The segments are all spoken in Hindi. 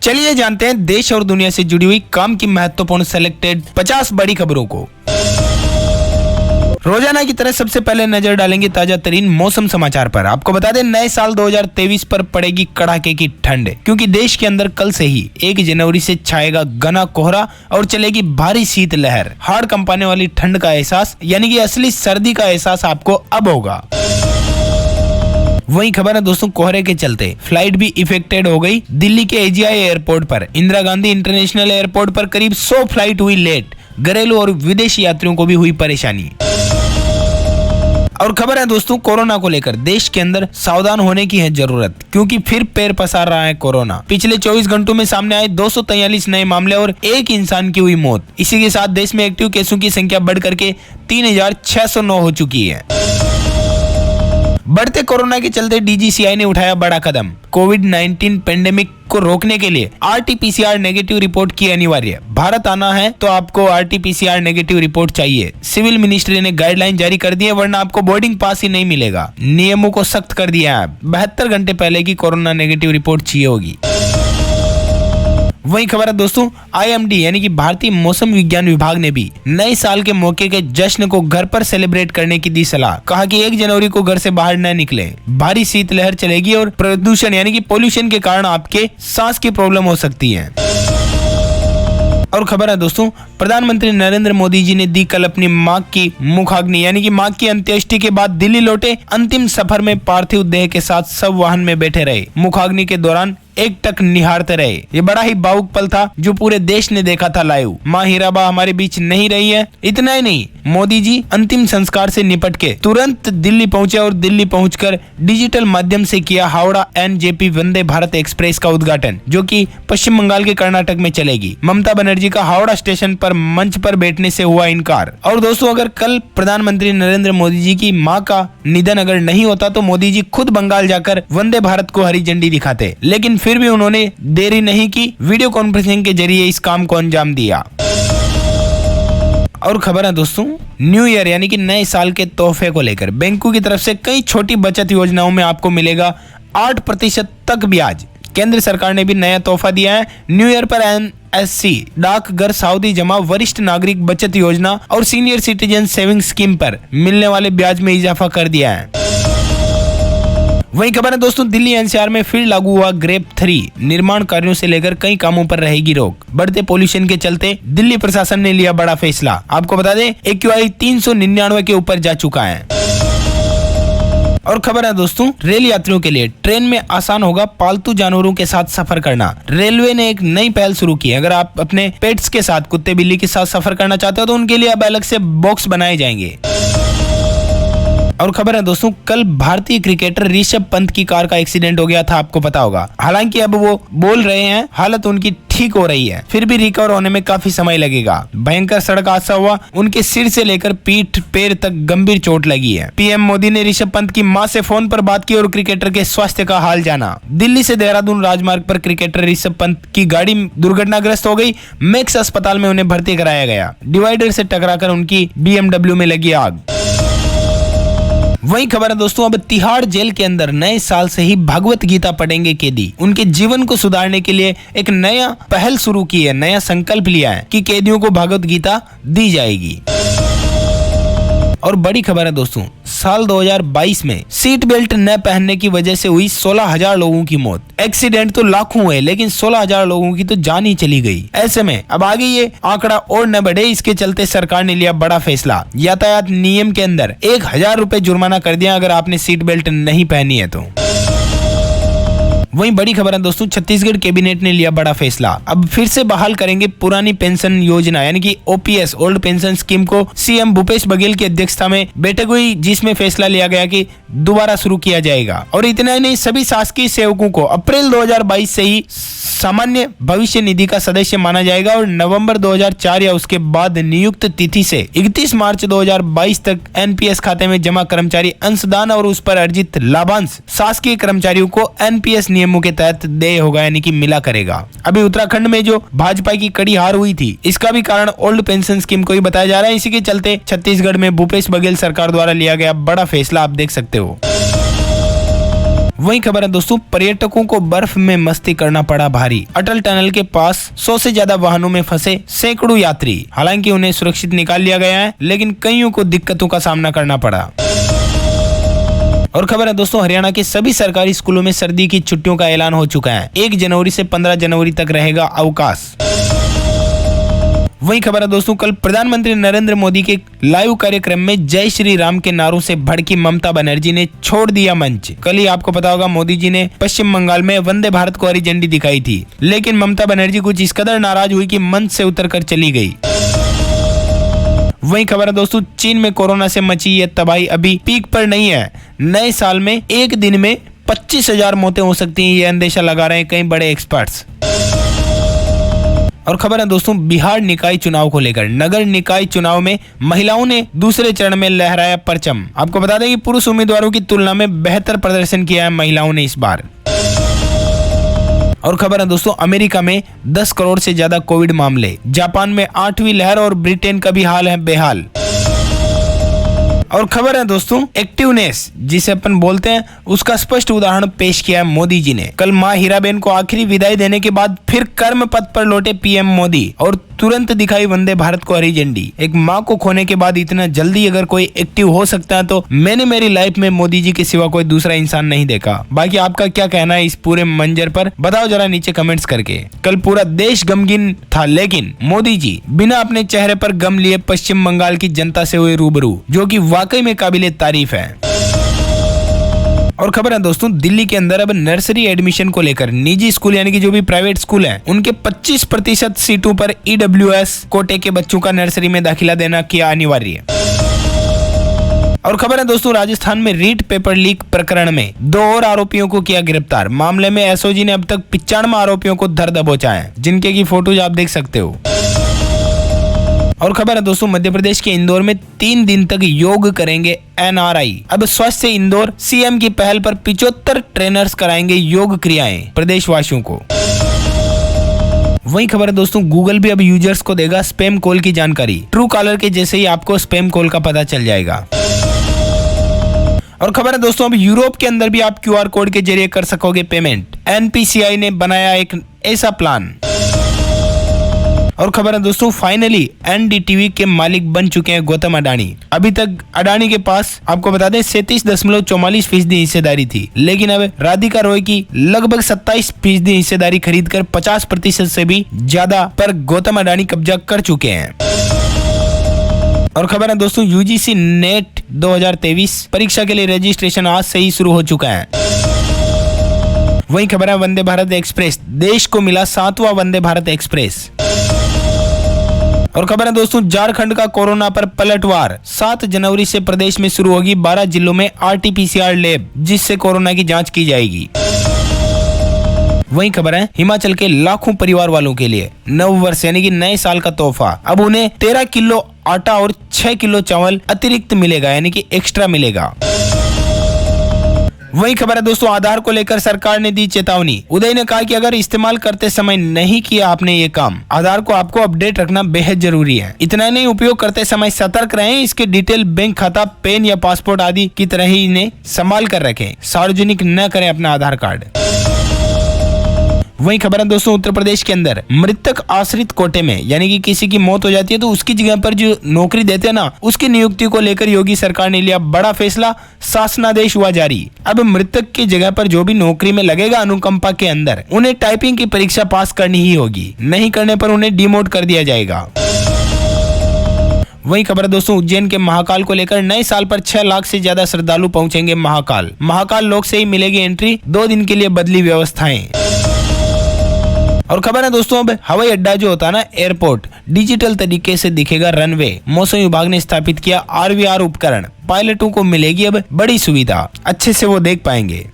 चलिए जानते हैं देश और दुनिया से जुड़ी हुई काम की महत्वपूर्ण सेलेक्टेड 50 बड़ी खबरों को। रोजाना की तरह सबसे पहले नजर डालेंगे ताजा तरीन मौसम समाचार पर। आपको बता दें नए साल 2023 पर पड़ेगी कड़ाके की ठंड, क्योंकि देश के अंदर कल से ही 1 जनवरी से छाएगा घना कोहरा और चलेगी भारी शीत लहर। हाड़ कंपाने वाली ठंड का एहसास यानी कि असली सर्दी का एहसास आपको अब होगा। वही खबर है दोस्तों, कोहरे के चलते फ्लाइट भी इफेक्टेड हो गई। दिल्ली के एजीआई एयरपोर्ट पर इंदिरा गांधी इंटरनेशनल एयरपोर्ट पर करीब 100 फ्लाइट हुई लेट। घरेलू और विदेशी यात्रियों को भी हुई परेशानी। और खबर है दोस्तों, कोरोना को लेकर देश के अंदर सावधान होने की है जरूरत, क्योंकि फिर पैर पसार रहा है कोरोना। पिछले 24 घंटों में सामने आए 243 नए मामले और 1 इंसान की हुई मौत। इसी के साथ देश में एक्टिव केसों की संख्या बढ़कर के 3609 हो चुकी है। बढ़ते कोरोना के चलते डीजीसीआई ने उठाया बड़ा कदम। कोविड-19 पेंडेमिक को रोकने के लिए आरटी-पीसीआर नेगेटिव रिपोर्ट की अनिवार्य। भारत आना है तो आपको आरटी-पीसीआर नेगेटिव रिपोर्ट चाहिए। सिविल मिनिस्ट्री ने गाइडलाइन जारी कर दी है, वरना आपको बोर्डिंग पास ही नहीं मिलेगा। नियमों को सख्त कर दिया है। 72 घंटे पहले की कोरोना नेगेटिव रिपोर्ट चाहिए होगी। वही खबर है दोस्तों, आईएमडी यानी कि भारतीय मौसम विज्ञान विभाग ने भी नए साल के मौके के जश्न को घर पर सेलिब्रेट करने की दी सलाह। कहा कि 1 जनवरी को घर से बाहर न निकले। भारी शीतलहर चलेगी और प्रदूषण यानी कि पोल्यूशन के कारण आपके सांस की प्रॉब्लम हो सकती है। और खबर है दोस्तों, प्रधानमंत्री नरेंद्र मोदी जी ने दी कल अपनी मां की मुखाग्नि यानी कि मां की अंत्येष्टि के बाद दिल्ली लौटे। अंतिम सफर में पार्थिव देह के साथ सब वाहन में बैठे रहे। मुखाग्नि के दौरान एकटक निहारते रहे। ये बड़ा ही भावुक पल था जो पूरे देश ने देखा था लाइव। मां हीराबा हमारे बीच नहीं रही है। इतना ही नहीं, मोदी जी अंतिम संस्कार से निपट के तुरंत दिल्ली पहुंचे और दिल्ली पहुंचकर डिजिटल माध्यम से किया हावड़ा एनजेपी वंदे भारत एक्सप्रेस का उद्घाटन, जो कि पश्चिम बंगाल के कर्नाटक में चलेगी। ममता बनर्जी का हावड़ा स्टेशन पर मंच पर बैठने से हुआ इनकार। और दोस्तों, अगर कल प्रधानमंत्री नरेंद्र मोदी जी की मां का निधन अगर नहीं होता तो मोदी जी खुद बंगाल जाकर वंदे भारत को हरी झंडी दिखाते, लेकिन फिर भी उन्होंने देरी नहीं की, वीडियो कॉन्फ्रेंसिंग के जरिए इस काम को अंजाम दिया। और खबर है दोस्तों, न्यू ईयर यानी कि नए साल के तोहफे को लेकर बैंकों की तरफ से कई छोटी बचत योजनाओं में आपको मिलेगा 8% तक ब्याज। केंद्र सरकार ने भी नया तोहफा दिया है। न्यू ईयर पर एनएससी, डाकघर सावधि जमा, वरिष्ठ नागरिक बचत योजना और सीनियर सिटीजन सेविंग स्कीम पर मिलने वाले ब्याज में इजाफा कर दिया है। वही खबर है दोस्तों, दिल्ली एनसीआर में फिर लागू हुआ ग्रेप 3। निर्माण कार्यों से लेकर कई कामों पर रहेगी रोक। बढ़ते पोल्यूशन के चलते दिल्ली प्रशासन ने लिया बड़ा फैसला। आपको बता दें AQI 399 के ऊपर जा चुका है। और खबर है दोस्तों, रेल यात्रियों के लिए ट्रेन में आसान होगा पालतू जानवरों के साथ सफर करना। रेलवे ने एक नई पहल शुरू की है। अगर आप अपने पेट्स के साथ, कुत्ते बिल्ली के साथ सफर करना चाहते हो तो उनके लिए अब अलग से बॉक्स बनाए जाएंगे। और खबर है दोस्तों, कल भारतीय क्रिकेटर ऋषभ पंत की कार का एक्सीडेंट हो गया था, आपको पता होगा। हालांकि अब वो बोल रहे हैं हालत उनकी ठीक हो रही है, फिर भी रिकवर होने में काफी समय लगेगा। भयंकर सड़क हादसा हुआ, उनके सिर से लेकर पीठ पैर तक गंभीर चोट लगी है। पीएम मोदी ने ऋषभ पंत की मां से फोन पर बात की और क्रिकेटर के स्वास्थ्य का हाल जाना। दिल्ली से देहरादून राजमार्ग पर क्रिकेटर ऋषभ पंत की गाड़ी दुर्घटनाग्रस्त हो गई। मैक्स अस्पताल में उन्हें भर्ती कराया गया। डिवाइडर से टकराकर उनकी BMW में लगी आग। वही खबर है दोस्तों, अब तिहाड़ जेल के अंदर नए साल से ही भगवत गीता पढ़ेंगे कैदी। उनके जीवन को सुधारने के लिए एक नया पहल शुरू की है, नया संकल्प लिया है कि कैदियों को भगवत गीता दी जाएगी। और बड़ी खबर है दोस्तों, साल 2022 में सीट बेल्ट न पहनने की वजह से हुई 16,000 लोगों की मौत। एक्सीडेंट तो लाखों हुए, लेकिन 16,000 लोगों की तो जान ही चली गई। ऐसे में अब आगे ये आंकड़ा और न बढ़े, इसके चलते सरकार ने लिया बड़ा फैसला। यातायात नियम के अंदर 1,000 रुपए जुर्माना कर दिया अगर आपने सीट बेल्ट नहीं पहनी है तो। वहीं बड़ी खबर है दोस्तों, छत्तीसगढ़ कैबिनेट ने लिया बड़ा फैसला। अब फिर से बहाल करेंगे पुरानी पेंशन योजना यानी कि OPS, ओल्ड पेंशन स्कीम को। सीएम भूपेश बघेल की अध्यक्षता में बैठक हुई, जिसमें फैसला लिया गया कि दोबारा शुरू किया जाएगा। और इतना ही नहीं, सभी शासकीय सेवकों को अप्रैल 2022 से ही सामान्य भविष्य निधि का सदस्य माना जाएगा और नवंबर 2004 या उसके बाद नियुक्त तिथि से 31 मार्च 2022 तक NPS खाते में जमा कर्मचारी अंशदान और उस पर अर्जित लाभांश शासकीय कर्मचारियों को NPS नियमों के तहत देय होगा यानी कि मिला करेगा। अभी उत्तराखंड में जो भाजपा की कड़ी हार हुई थी, इसका भी कारण ओल्ड पेंशन स्कीम को ही बताया जा रहा है। इसी के चलते छत्तीसगढ़ में भूपेश बघेल सरकार द्वारा लिया गया बड़ा फैसला आप देख सकते हो। वही खबर है दोस्तों, पर्यटकों को बर्फ में मस्ती करना पड़ा भारी। अटल टनल के पास 100 से ज्यादा वाहनों में फंसे सैकड़ों यात्री। हालांकि उन्हें सुरक्षित निकाल लिया गया है, लेकिन कईयों को दिक्कतों का सामना करना पड़ा। और खबर है दोस्तों, हरियाणा के सभी सरकारी स्कूलों में सर्दी की छुट्टियों का ऐलान हो चुका है। 1 जनवरी से 15 जनवरी तक रहेगा अवकाश। वही खबर है दोस्तों, कल प्रधानमंत्री नरेंद्र मोदी के लाइव कार्यक्रम में जय श्री राम के नारों से भड़की ममता बनर्जी ने छोड़ दिया मंच। कल ही आपको पता होगा, मोदी जी ने पश्चिम बंगाल में वंदे भारत को हरी झंडी दिखाई थी, लेकिन ममता बनर्जी कुछ इस कदर नाराज हुई कि मंच से उतरकर चली गई। वही खबर है दोस्तों, चीन में कोरोना से मची ये तबाही अभी पीक पर नहीं है। नए साल में एक दिन में 25,000 मौतें हो सकती हैं, ये अंदेशा लगा रहे हैं कई बड़े एक्सपर्ट्स। और खबर है दोस्तों, बिहार निकाय चुनाव को लेकर नगर निकाय चुनाव में महिलाओं ने दूसरे चरण में लहराया परचम। आपको बता दें कि पुरुष उम्मीदवारों की तुलना में बेहतर प्रदर्शन किया है महिलाओं ने इस बार। और खबर है दोस्तों, अमेरिका में 10 करोड़ से ज्यादा कोविड मामले, जापान में 8वीं लहर और ब्रिटेन का भी हाल है बेहाल। और खबर है दोस्तों, एक्टिवनेस जिसे अपन बोलते हैं, उसका स्पष्ट उदाहरण पेश किया है मोदी जी ने। कल मां हीराबेन को आखिरी विदाई देने के बाद फिर कर्म पथ पर लौटे पीएम मोदी और तुरंत दिखाई वंदे भारत को हरी झंडी। एक मां को खोने के बाद इतना जल्दी अगर कोई एक्टिव हो सकता है तो मैंने मेरी लाइफ में मोदी जी के सिवा कोई दूसरा इंसान नहीं देखा। बाकी आपका क्या कहना है इस पूरे मंजर पर, बताओ जरा नीचे कमेंट्स करके। कल पूरा देश गमगीन था, लेकिन मोदी जी बिना अपने चेहरे पर गम लिए पश्चिम बंगाल की जनता से हुए रूबरू, जो कि वाकई में काबिले तारीफ है। और खबर है दोस्तों, दिल्ली के अंदर अब नर्सरी एडमिशन को लेकर निजी स्कूल यानी कि जो भी प्राइवेट स्कूल हैं, उनके 25% सीटों पर EWS कोटे के बच्चों का नर्सरी में दाखिला देना किया अनिवार्य। और खबर है दोस्तों, राजस्थान में रीट पेपर लीक प्रकरण में 2 और आरोपियों को किया गिरफ्तार। मामले में एसओजी ने अब तक 95 आरोपियों को धर दबोचा है, जिनके की फोटोज आप देख सकते हो। और खबर है दोस्तों, मध्य प्रदेश के इंदौर में 3 दिन तक योग करेंगे NRI। अब स्वस्थ इंदौर CM की पहल पर 75 ट्रेनर्स कराएंगे योग क्रियाएं प्रदेशवासियों को। वही खबर है दोस्तों, गूगल भी अब यूजर्स को देगा स्पैम कॉल की जानकारी। ट्रू कॉलर के जैसे ही आपको स्पैम कॉल का पता चल जाएगा। और खबर है दोस्तों, अब यूरोप के अंदर भी आप QR कोड के जरिए कर सकोगे पेमेंट। NPCI ने बनाया एक ऐसा प्लान। और खबर है दोस्तों, फाइनली NDTV के मालिक बन चुके हैं गौतम अडानी। अभी तक अडानी के पास आपको बता दें 37.44% हिस्सेदारी थी, लेकिन अब राधिका रॉय की लगभग 27% हिस्सेदारी खरीदकर 50% से भी ज्यादा पर गौतम अडानी कब्जा कर चुके हैं। और खबर है दोस्तों, UGC नेट 2023 परीक्षा के लिए रजिस्ट्रेशन आज से ही शुरू हो चुका है। वही खबर है, वंदे भारत एक्सप्रेस देश को मिला 7वां वंदे भारत एक्सप्रेस। और खबर है दोस्तों, झारखंड का कोरोना पर पलटवार। 7 जनवरी से प्रदेश में शुरू होगी 12 जिलों में RT-PCR लैब, जिससे कोरोना की जांच की जाएगी। वही खबर है, हिमाचल के लाखों परिवार वालों के लिए नव वर्ष यानी कि नए साल का तोहफा। अब उन्हें 13 किलो आटा और 6 किलो चावल अतिरिक्त मिलेगा, यानी कि एक्स्ट्रा मिलेगा। वही खबर है दोस्तों, आधार को लेकर सरकार ने दी चेतावनी। उदय ने कहा कि अगर इस्तेमाल करते समय नहीं किया आपने ये काम, आधार को आपको अपडेट रखना बेहद जरूरी है। इतना नहीं, उपयोग करते समय सतर्क रहें। इसके डिटेल बैंक खाता, पेन या पासपोर्ट आदि की तरह ही इन्हें संभाल कर रखें। सार्वजनिक न करें अपना आधार कार्ड। वही खबर है दोस्तों, उत्तर प्रदेश के अंदर मृतक आश्रित कोटे में यानी कि किसी की मौत हो जाती है तो उसकी जगह पर जो नौकरी देते हैं ना, उसकी नियुक्ति को लेकर योगी सरकार ने लिया बड़ा फैसला। शासनादेश हुआ जारी। अब मृतक की जगह पर जो भी नौकरी में लगेगा अनुकंपा के अंदर, उन्हें टाइपिंग की परीक्षा पास करनी ही होगी। नहीं करने पर उन्हें डिमोट कर दिया जाएगा। वही खबर है दोस्तों, उज्जैन के महाकाल को लेकर नए साल पर 6 लाख से ज्यादा श्रद्धालु पहुंचेंगे महाकाल। महाकाल लोक से ही मिलेगी एंट्री। 2 दिन के लिए बदली व्यवस्थाएं। और खबर है दोस्तों, अब हवाई अड्डा जो होता है ना, एयरपोर्ट, डिजिटल तरीके से दिखेगा रनवे। मौसम विभाग ने स्थापित किया RVR उपकरण। पायलटों को मिलेगी अब बड़ी सुविधा, अच्छे से वो देख पाएंगे।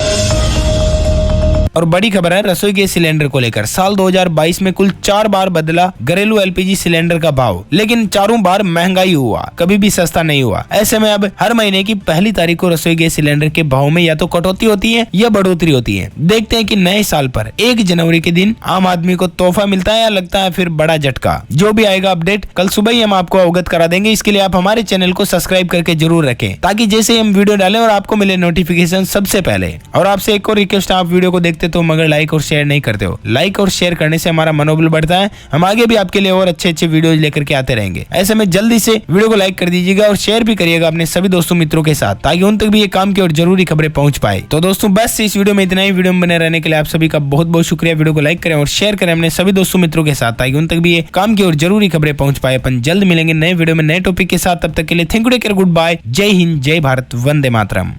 और बड़ी खबर है रसोई गैस सिलेंडर को लेकर। साल 2022 में कुल 4 बार बदला घरेलू एलपीजी सिलेंडर का भाव, लेकिन चारों बार महंगाई हुआ, कभी भी सस्ता नहीं हुआ। ऐसे में अब हर महीने की पहली तारीख को रसोई गैस सिलेंडर के भाव में या तो कटौती होती है या बढ़ोतरी होती है। देखते हैं कि नए साल पर 1 जनवरी के दिन आम आदमी को तोहफा मिलता है या लगता है फिर बड़ा झटका। जो भी आएगा अपडेट कल सुबह ही हम आपको अवगत करा देंगे। इसके लिए आप हमारे चैनल को सब्सक्राइब करके जरूर रखें, ताकि जैसे हम वीडियो डालें और आपको मिले नोटिफिकेशन सबसे पहले। और आपसे एक और रिक्वेस्ट, आप वीडियो को देखते तो मगर लाइक और शेयर नहीं करते हो। लाइक और शेयर करने से हमारा मनोबल बढ़ता है, हम आगे भी आपके लिए और अच्छे वीडियो लेकर के आते रहेंगे। ऐसे में जल्दी से वीडियो को लाइक कर दीजिएगा और शेयर भी करिएगा अपने सभी दोस्तों मित्रों के साथ, ताकि उन तक भी ये काम की और जरूरी खबरें पहुंच पाए। तो दोस्तों बस इस वीडियो में इतना ही। वीडियो में बने रहने के लिए आप सभी का बहुत बहुत शुक्रिया। वीडियो को लाइक करें और शेयर करें अपने सभी दोस्तों मित्रों के साथ, ताकि उन तक भी ये काम की और जरूरी खबरें पहुंच पाए। अपन जल्द मिलेंगे नए वीडियो में नए टॉपिक के साथ। तब तक के लिए thank you, take care, good bye, जय हिंद, जय भारत, वंदे मातरम।